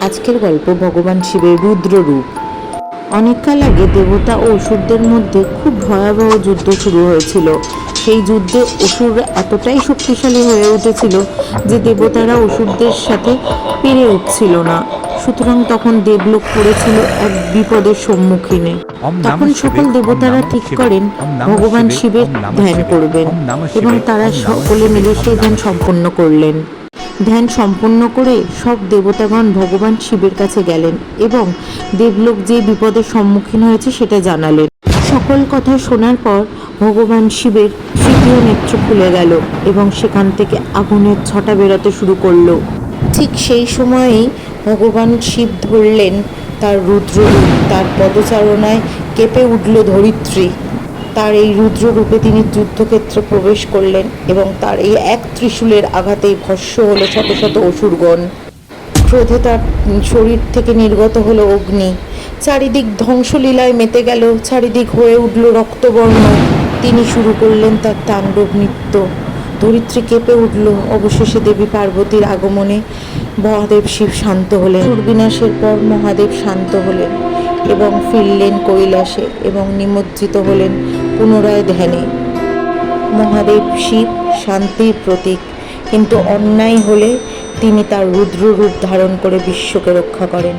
আজকের গল্প ভগবান শিবের রুদ্র রূপ। অনেককাল আগে দেবতা ও অসুরদের মধ্যে খুব ভয়াবহ যুদ্ধ শুরু হয়েছিল। সেই যুদ্ধে অসুররা এতটাই শক্তিশালী হয়ে উঠেছিল যে দেবতারা অসুরদের সাথে পেরে উঠছিল না। সুতরাং তখন দেবলোক পড়েছিল এক বিপদের সম্মুখীনে। তখন সকল দেবতারা ঠিক করেন ভগবান শিবের ধ্যান করবেন এবং তারা সকলে মিলে সেই ধ্যান সম্পন্ন করলেন। ধ্যান সম্পন্ন করে সব দেবতাগণ ভগবান শিবের কাছে গেলেন এবং দেবলোক যে বিপদের সম্মুখীন হয়েছে সেটা জানালেন। সকল কথা শোনার পর ভগবান শিবের তৃতীয় নেত্র খুলে গেল এবং সেখান থেকে আগুনের ছটা বেরোতে শুরু করলো। ঠিক সেই সময়েই ভগবান শিব ধরলেন তার রুদ্ররূপ। তার পদচারণায় কেঁপে উঠল ধরিত্রী। তার এই রুদ্ররূপে তিনি যুদ্ধক্ষেত্রে প্রবেশ করলেন এবং তার এই এক ত্রিশূলের আঘাতেই ভস্ম হলো শত শত অসুরগণ। ক্রোধে তার শরীর থেকে নির্গত হলো অগ্নি। চারিদিক ধ্বংসলীলায় মেতে গেল, চারিদিক হয়ে উঠল রক্তবর্ণ। তিনি শুরু করলেন তার তাণ্ডব নৃত্য। ধরিত্রী কেঁপে উঠল। অবশেষে দেবী পার্বতীর আগমনে মহাদেব শিব শান্ত হলেন। সুরবিনাশের পর মহাদেব শান্ত হলেন এবং ফিরলেন কৈলাসে এবং নিমজ্জিত হলেন পুনরায় ধ্যানে। মহাদেব শিব শান্তির প্রতীক, কিন্তু অন্যায় হলে তিনি তার রুদ্র রূপ ধারণ করে বিশ্বকে রক্ষা করেন।